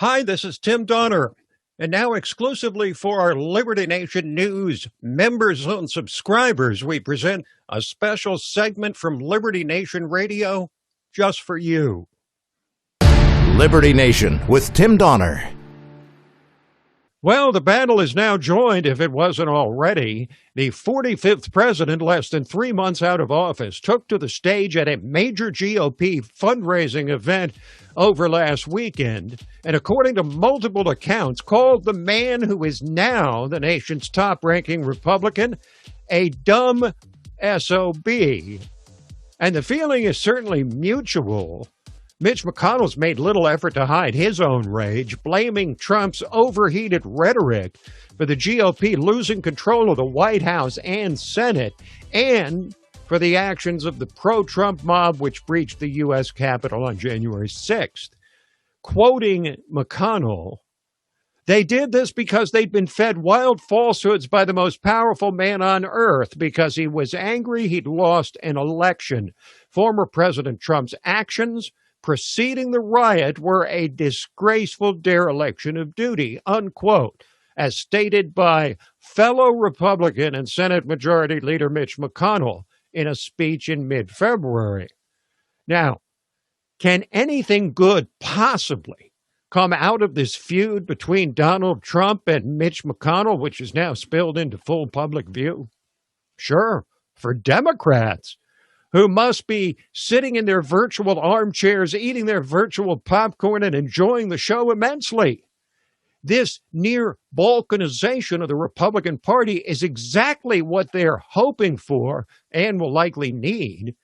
Hi, this is Tim Donner. And now, exclusively for our Liberty Nation News MemberZone subscribers, we present a special segment from Liberty Nation Radio just for you. Liberty Nation with Tim Donner. Well, the battle is now joined, if it wasn't already. The 45th president, less than 3 months out of office, took to the stage at a major GOP fundraising event over last weekend, and according to multiple accounts, called the man who is now the nation's top-ranking Republican a dumb SOB. And the feeling is certainly mutual. Mitch McConnell's made little effort to hide his own rage, blaming Trump's overheated rhetoric for the GOP losing control of the White House and Senate, and for the actions of the pro-Trump mob which breached the U.S. Capitol on January 6th. Quoting McConnell, "They did this because they'd been fed wild falsehoods by the most powerful man on earth because he was angry he'd lost an election. Former President Trump's actions preceding the riot were a disgraceful dereliction of duty," unquote, as stated by fellow Republican and Senate Majority Leader Mitch McConnell in a speech in mid-February. Now, can anything good possibly come out of this feud between Donald Trump and Mitch McConnell, which is now spilled into full public view? Sure, for Democrats, who must be sitting in their virtual armchairs, eating their virtual popcorn, and enjoying the show immensely. This near balkanization of the Republican Party is exactly what they're hoping for and will likely need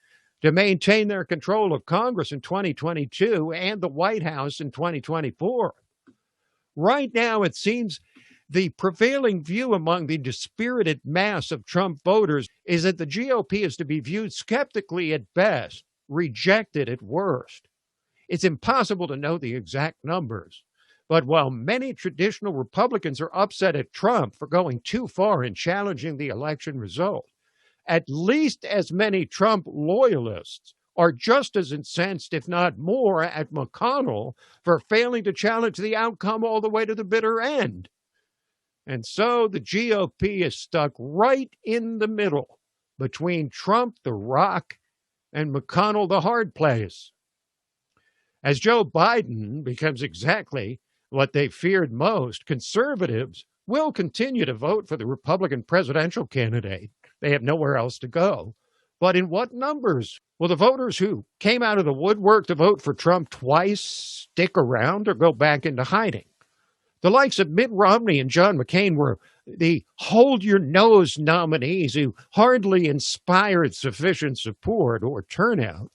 to maintain their control of Congress in 2022 and the White House in 2024. Right now, it seems the prevailing view among the dispirited mass of Trump voters is that the GOP is to be viewed skeptically at best, rejected at worst. It's impossible to know the exact numbers, but while many traditional Republicans are upset at Trump for going too far in challenging the election result, at least as many Trump loyalists are just as incensed, if not more, at McConnell for failing to challenge the outcome all the way to the bitter end. And so the GOP is stuck right in the middle between Trump, the rock, and McConnell, the hard place. As Joe Biden becomes exactly what they feared most, conservatives will continue to vote for the Republican presidential candidate. They have nowhere else to go. But in what numbers? Will the voters who came out of the woodwork to vote for Trump twice stick around or go back into hiding? The likes of Mitt Romney and John McCain were the hold-your-nose nominees who hardly inspired sufficient support or turnout.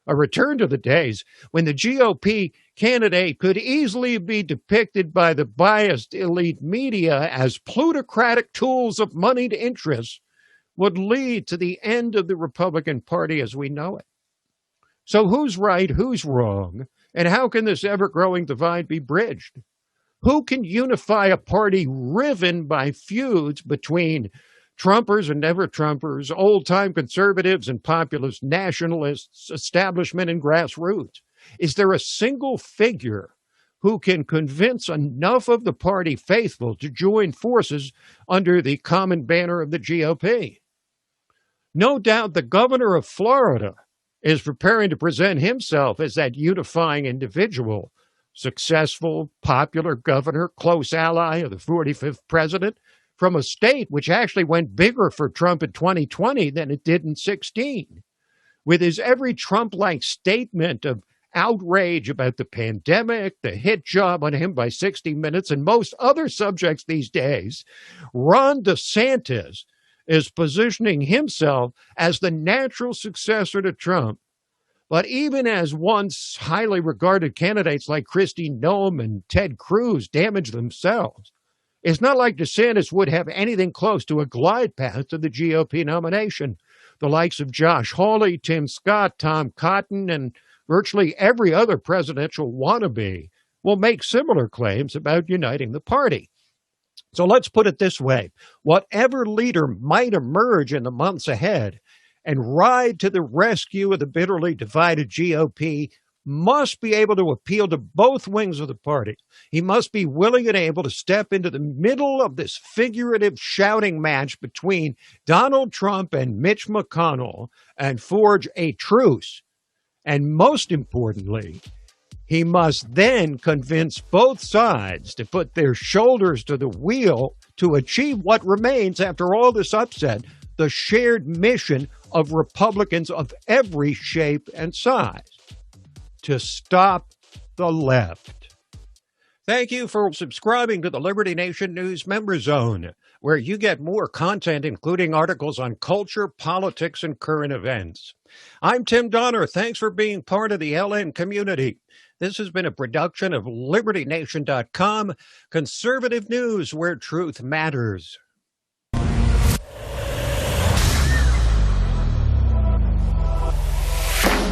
A return to the days when the GOP candidate could easily be depicted by the biased elite media as plutocratic tools of moneyed interests would lead to the end of the Republican Party as we know it. So who's right, who's wrong, and how can this ever-growing divide be bridged? Who can unify a party riven by feuds between Trumpers and never-Trumpers, old-time conservatives and populist nationalists, establishment and grassroots? Is there a single figure who can convince enough of the party faithful to join forces under the common banner of the GOP? No doubt the governor of Florida is preparing to present himself as that unifying individual. Successful, popular governor, close ally of the 45th president, from a state which actually went bigger for Trump in 2020 than it did in 2016. With his every Trump-like statement of outrage about the pandemic, the hit job on him by 60 Minutes, and most other subjects these days, Ron DeSantis is positioning himself as the natural successor to Trump. But even as once highly regarded candidates like Kristi Noem and Ted Cruz damage themselves, it's not like DeSantis would have anything close to a glide path to the GOP nomination. The likes of Josh Hawley, Tim Scott, Tom Cotton, and virtually every other presidential wannabe will make similar claims about uniting the party. So let's put it this way. Whatever leader might emerge in the months ahead and ride to the rescue of the bitterly divided GOP must be able to appeal to both wings of the party. He must be willing and able to step into the middle of this figurative shouting match between Donald Trump and Mitch McConnell and forge a truce. And most importantly, he must then convince both sides to put their shoulders to the wheel to achieve what remains, after all this upset, the shared mission of Republicans of every shape and size: to stop the left. Thank you for subscribing to the Liberty Nation News MemberZone, where you get more content, including articles on culture, politics, and current events. I'm Tim Donner. Thanks for being part of the LN community. This has been a production of LibertyNation.com, conservative news where truth matters.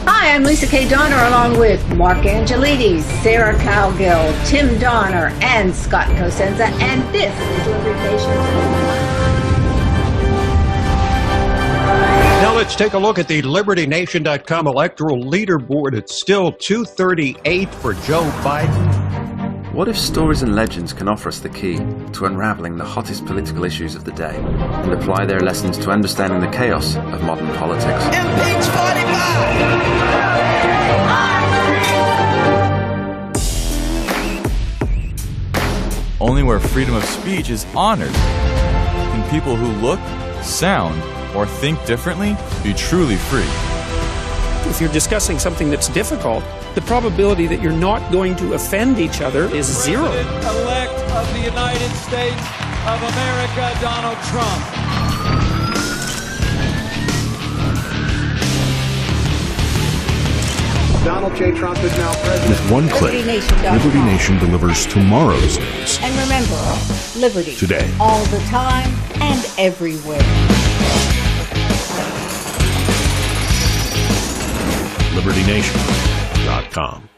Hi, I'm Lisa K. Donner, along with Mark Angelides, Sarah Cowgill, Tim Donner, and Scott Cosenza, and this is Liberty Nation. Now let's take a look at the LibertyNation.com electoral leaderboard. It's still 238 for Joe Biden. What if stories and legends can offer us the key to unraveling the hottest political issues of the day and apply their lessons to understanding the chaos of modern politics? Impeach 45! Only where freedom of speech is honored can people who look, sound, or think differently be truly free. If you're discussing something that's difficult, the probability that you're not going to offend each other is zero. President-elect of the United States of America, Donald Trump. Donald J. Trump is now president. With one click, Liberty Nation delivers tomorrow's news. And remember, liberty. Today. All the time and everywhere. LibertyNation.com